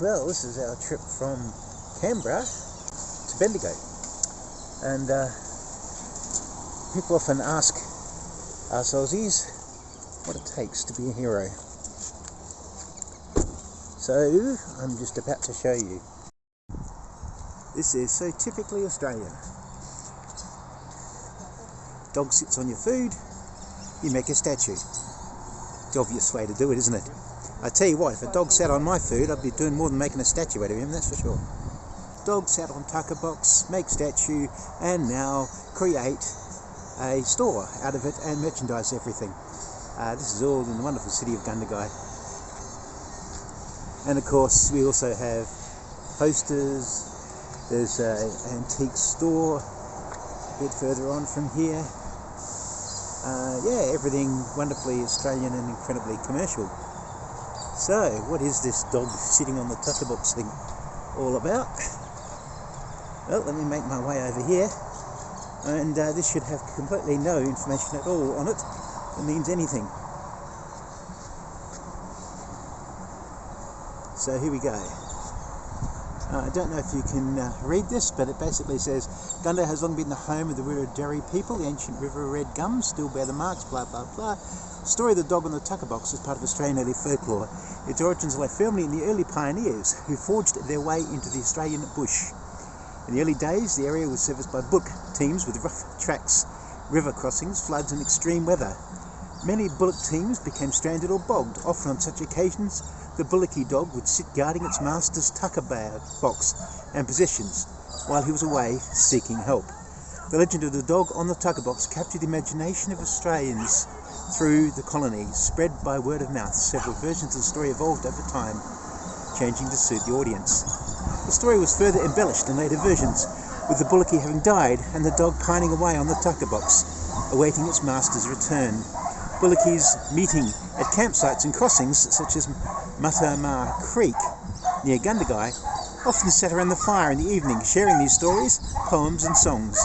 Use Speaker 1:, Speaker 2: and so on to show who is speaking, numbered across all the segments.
Speaker 1: Well, this is our trip from Canberra to Bendigo, and people often ask us Aussies what it takes to be a hero. So I'm just about to show you. This is so typically Australian. Dog sits on your food, you make a statue. The obvious way to do it, isn't it? I tell you what, if a dog sat on my food, I'd be doing more than making a statue out of him, that's for sure. Dog sat on tucker box, make statue, and now create a store out of it and merchandise everything. This is all in the wonderful city of Gundagai. And of course, we also have posters. There's an antique store a bit further on from here. Yeah, everything wonderfully Australian and incredibly commercial. So, what is this dog sitting on the tucker box thing all about? Well, let me make my way over here, and this should have completely no information at all on it that means anything. So here we go. I don't know if you can read this, but it basically says, Gundagai has long been the home of the Gundagai people. The ancient river red gums still bear the marks, blah blah blah. The story of the dog on the tucker box is part of Australian early folklore. Its origins lie firmly in the early pioneers who forged their way into the Australian bush. In the early days, the area was serviced by bullock teams with rough tracks, river crossings, floods and extreme weather. Many bullock teams became stranded or bogged. Often on such occasions, the bullocky dog would sit guarding its master's tucker box and possessions while he was away seeking help. The legend of the dog on the tucker box captured the imagination of Australians through the colony, spread by word of mouth. Several versions of the story evolved over time, changing to suit the audience. The story was further embellished in later versions, with the bullocky having died and the dog pining away on the tucker box, awaiting its master's return. Bullockies meeting at campsites and crossings such as Mutamar Creek near Gundagai often sat around the fire in the evening, sharing these stories, poems and songs.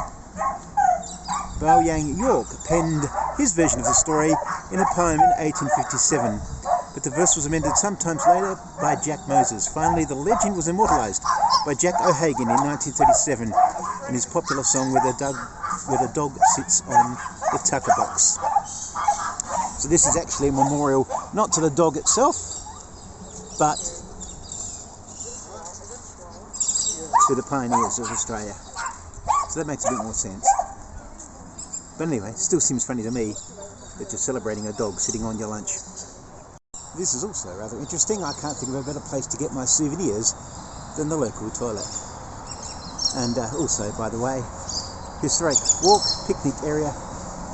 Speaker 1: Bao Yang York penned his version of the story in a poem in 1857, but the verse was amended sometimes later by Jack Moses. Finally, the legend was immortalised by Jack O'Hagan in 1937 in his popular song Where the Dog Sits on the Tucker Box. So this is actually a memorial not to the dog itself, but to the pioneers of Australia. So that makes a bit more sense. But anyway, it still seems funny to me that you're celebrating a dog sitting on your lunch. This is also rather interesting. I can't think of a better place to get my souvenirs than the local toilet. And also, by the way, historic walk, picnic area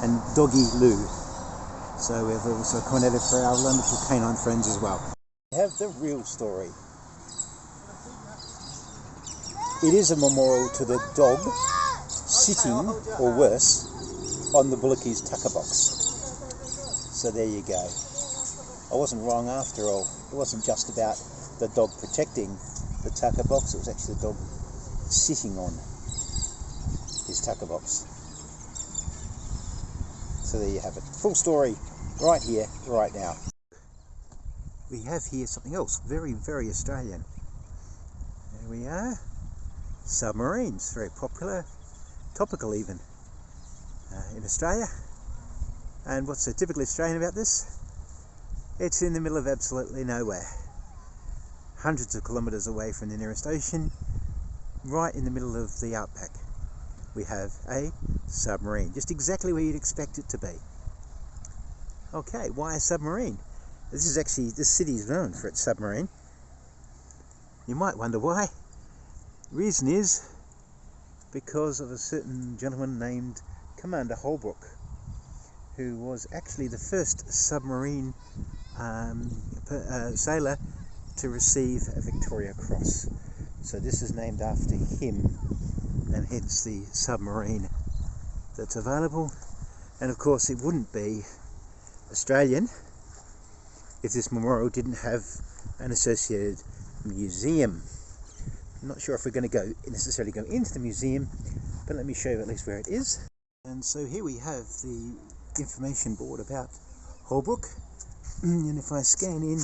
Speaker 1: and doggy loo. So we've also accommodated for our wonderful canine friends as well. We have the real story. It is a memorial to the dog sitting, or worse, on the bullocky's tucker box. So there you go. I wasn't wrong after all. It wasn't just about the dog protecting the tucker box, it was actually the dog sitting on his tucker box. So there you have it. Full story right here, right now. We have here something else very, very Australian. There we are. Submarines, very popular, topical even, in Australia. And what's so typically Australian about this? It's in the middle of absolutely nowhere. Hundreds of kilometres away from the nearest ocean, right in the middle of the outback. We have a submarine, just exactly where you'd expect it to be. Okay, why a submarine? This city is known for its submarine. You might wonder why. The reason is because of a certain gentleman named Commander Holbrook, who was actually the first submarine sailor to receive a Victoria Cross. So this is named after him, and hence the submarine that's available. And of course it wouldn't be Australian if this memorial didn't have an associated museum. I'm not sure if we're going to necessarily go into the museum, but let me show you at least where it is. And so here we have the information board about Holbrook, and if I scan in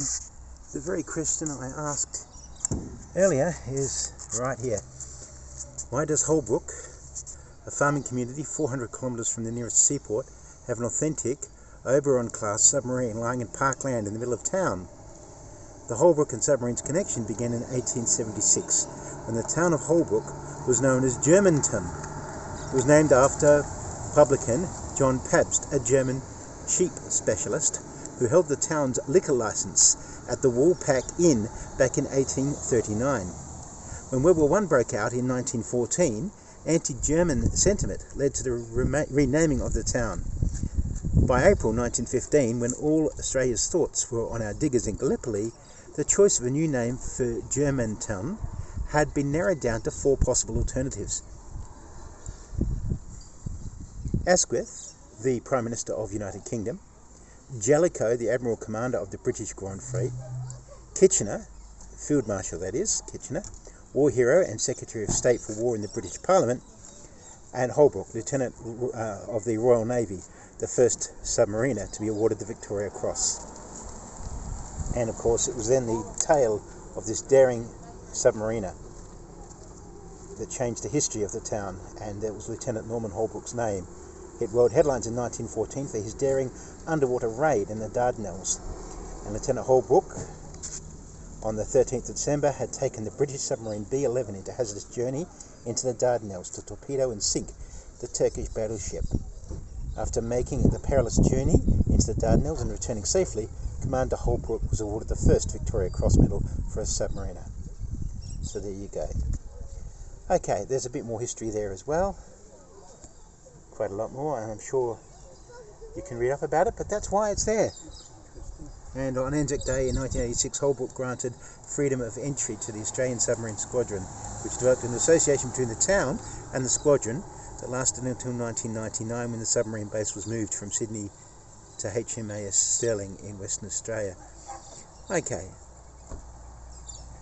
Speaker 1: the very question I asked earlier is right here. Why does Holbrook, a farming community 400 kilometres from the nearest seaport, have an authentic Oberon-class submarine lying in parkland in the middle of town? The Holbrook and submarines connection began in 1876, when the town of Holbrook was known as Germantown. It was named after publican John Pabst, a German sheep specialist who held the town's liquor license at the Woolpack Inn back in 1839. When World War I broke out in 1914, anti-German sentiment led to the renaming of the town. By April 1915, when all Australia's thoughts were on our diggers in Gallipoli, the choice of a new name for Germantown had been narrowed down to 4 possible alternatives. Asquith, the Prime Minister of the United Kingdom; Jellicoe, the Admiral Commander of the British Grand Fleet; Kitchener, Field Marshal that is, Kitchener, War Hero and Secretary of State for War in the British Parliament; and Holbrook, Lieutenant of the Royal Navy, the first submariner to be awarded the Victoria Cross. And of course it was then the tale of this daring submariner that changed the history of the town, and it was Lieutenant Norman Holbrook's name. Hit world headlines in 1914 for his daring underwater raid in the Dardanelles. And Lieutenant Holbrook, on the 13th of December, had taken the British submarine B-11 into hazardous journey into the Dardanelles to torpedo and sink the Turkish battleship. After making the perilous journey into the Dardanelles and returning safely, Commander Holbrook was awarded the first Victoria Cross medal for a submariner. So there you go. Okay, there's a bit more history there as well. Quite a lot more, and I'm sure you can read up about it, but that's why it's there. And on Anzac Day in 1986, Holbrook granted freedom of entry to the Australian Submarine Squadron, which developed an association between the town and the squadron that lasted until 1999, when the submarine base was moved from Sydney to HMAS Stirling in Western Australia. Okay.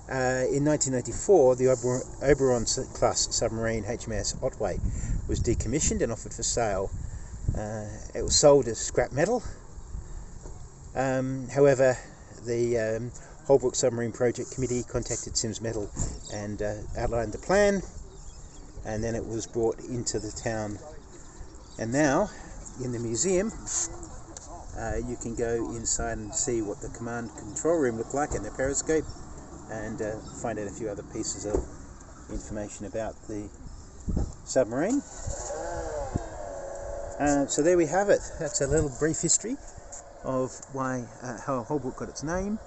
Speaker 1: In 1994, the Oberon-class submarine HMAS Otway was decommissioned and offered for sale. It was sold as scrap metal. However, the Holbrook Submarine Project Committee contacted Sims Metal and outlined the plan, and then it was brought into the town. And now, in the museum, you can go inside and see what the command control room looked like and the periscope, and find out a few other pieces of information about the submarine. So there we have it. That's a little brief history of why how Holbrook got its name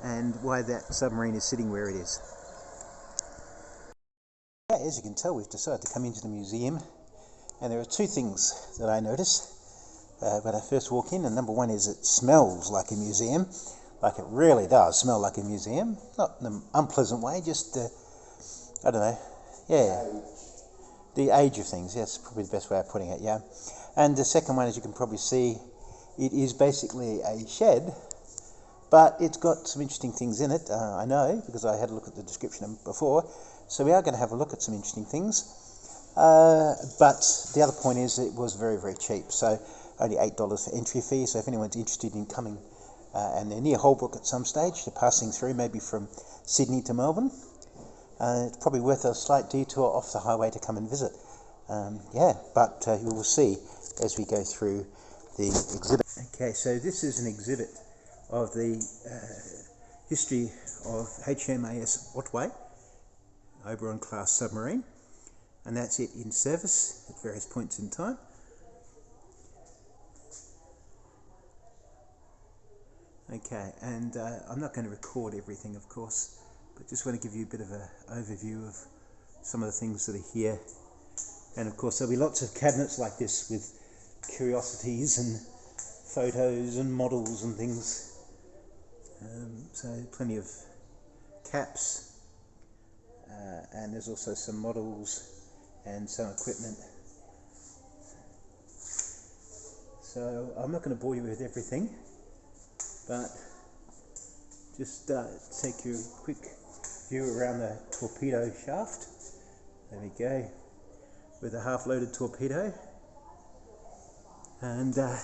Speaker 1: and why that submarine is sitting where it is. As you can tell, we've decided to come into the museum, and there are 2 things that I notice when I first walk in. And number 1 is it smells like a museum. Like it really does smell like a museum. Not in an unpleasant way, just, I don't know, yeah. The age of things, yes, probably the best way of putting it, yeah. And the second one, as you can probably see, it is basically a shed, but it's got some interesting things in it, I know, because I had a look at the description before. So we are going to have a look at some interesting things. But the other point is it was very, very cheap. So only $8 for entry fee. So if anyone's interested in coming, and they're near Holbrook at some stage, they're passing through maybe from Sydney to Melbourne, it's probably worth a slight detour off the highway to come and visit. Yeah, but you will see as we go through the exhibit. Okay, so this is an exhibit of the history of HMAS Otway, Oberon-class submarine, and that's it in service at various points in time. Okay, and I'm not going to record everything, of course, but just want to give you a bit of an overview of some of the things that are here. And of course there'll be lots of cabinets like this with curiosities and photos and models and things. So plenty of caps, and there's also some models and some equipment. So I'm not going to bore you with everything, but just take you a quick view around the torpedo shaft. There we go, with a half-loaded torpedo, and a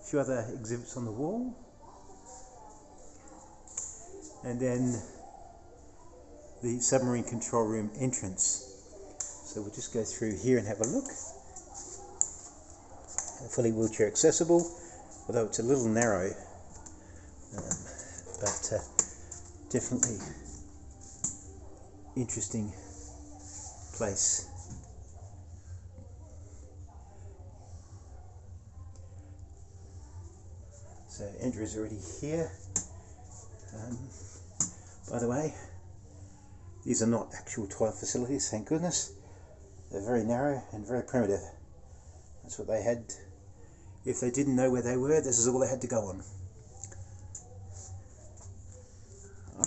Speaker 1: few other exhibits on the wall. And then the submarine control room entrance. So we'll just go through here and have a look. Fully wheelchair accessible, although it's a little narrow, but definitely interesting place. So Andrew is already here. By the way, these are not actual toilet facilities, thank goodness. They're very narrow and very primitive. That's what they had. If they didn't know where they were, this is all they had to go on.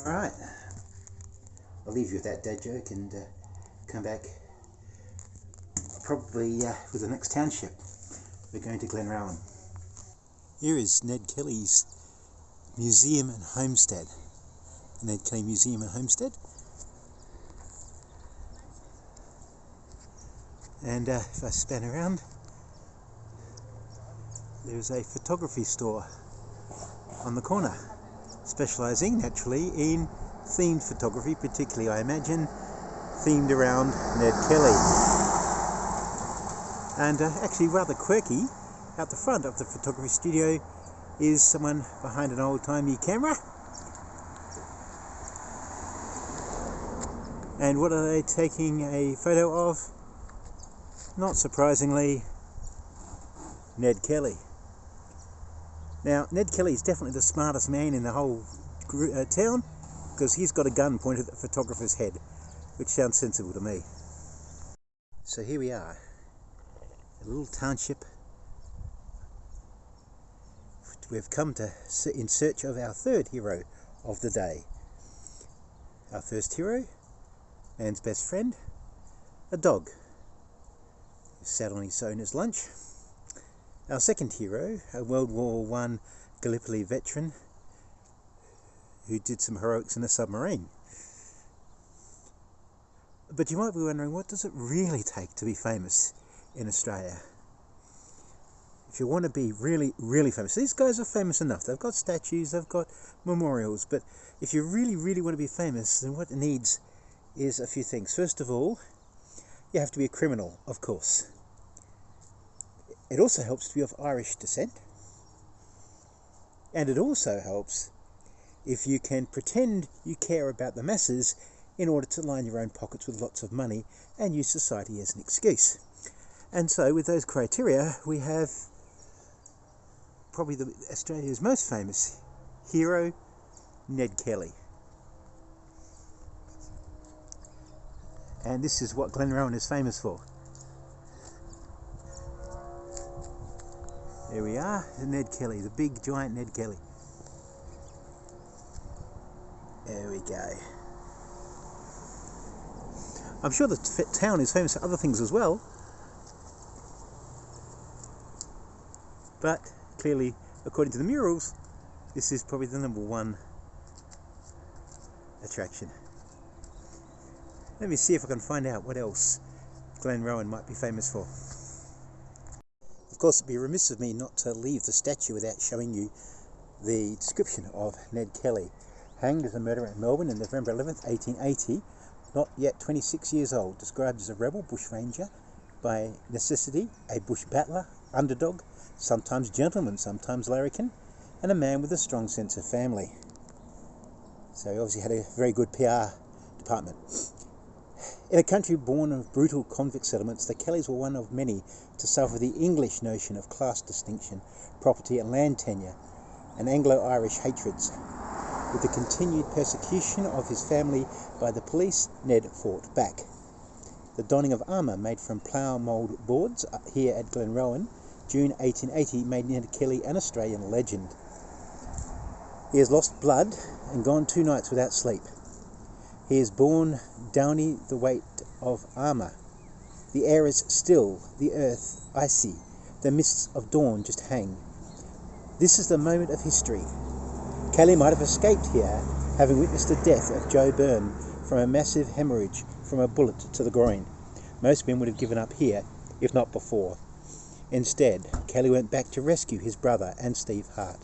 Speaker 1: Alright, I'll leave you with that dad joke and come back probably with the next township. We're going to Glenrowan. Here is Ned Kelly's Museum and Homestead. Ned Kelly Museum and Homestead. And if I span around, there's a photography store on the corner, specialising naturally in themed photography, particularly I imagine themed around Ned Kelly. And actually rather quirky, out the front of the photography studio is someone behind an old-timey camera. And what are they taking a photo of? Not surprisingly, Ned Kelly. Now, Ned Kelly is definitely the smartest man in the whole town, because he's got a gun pointed at the photographer's head, which sounds sensible to me. So here we are, a little township. We've come to in search of our third hero of the day. Our first hero, man's best friend, a dog, who sat on his owner's lunch. Our second hero, a World War I Gallipoli veteran who did some heroics in a submarine. But you might be wondering, what does it really take to be famous in Australia? If you want to be really, really famous, these guys are famous enough. They've got statues, they've got memorials, but if you really, really want to be famous, then what it needs is a few things. First of all, you have to be a criminal, of course. It also helps to be of Irish descent. And it also helps if you can pretend you care about the masses in order to line your own pockets with lots of money and use society as an excuse. And so with those criteria, we have probably Australia's most famous hero, Ned Kelly. And this is what Glenrowan is famous for. There we are, Ned Kelly, the big giant Ned Kelly. There we go. I'm sure the town is famous for other things as well, but clearly, according to the murals, this is probably the #1 attraction. Let me see if I can find out what else Glenrowan might be famous for. Of course, it'd be remiss of me not to leave the statue without showing you the description of Ned Kelly. Hanged as a murderer in Melbourne on November 11th, 1880, not yet 26 years old, described as a rebel bushranger, by necessity, a bush battler, underdog, sometimes gentleman, sometimes larrikin, and a man with a strong sense of family. So he obviously had a very good PR department. In a country born of brutal convict settlements, the Kellys were one of many to suffer the English notion of class distinction, property and land tenure, and Anglo-Irish hatreds. With the continued persecution of his family by the police, Ned fought back. The donning of armour made from plough mould boards here at Glenrowan, June 1880, made Ned Kelly an Australian legend. He has lost blood and gone 2 nights without sleep. He is born downy the weight of armour. The air is still, the earth icy, the mists of dawn just hang. This is the moment of history. Kelly might have escaped here, having witnessed the death of Joe Byrne from a massive hemorrhage from a bullet to the groin. Most men would have given up here, if not before. Instead, Kelly went back to rescue his brother and Steve Hart.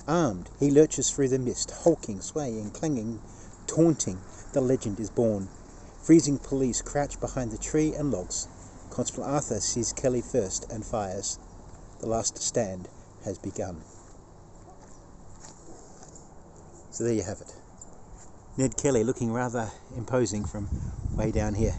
Speaker 1: Armed, he lurches through the mist, hulking, swaying, clanging Taunting, the legend is born. Freezing police crouch behind the tree and logs. Constable Arthur sees Kelly first and fires. The last stand has begun. So there you have it. Ned Kelly looking rather imposing from way down here.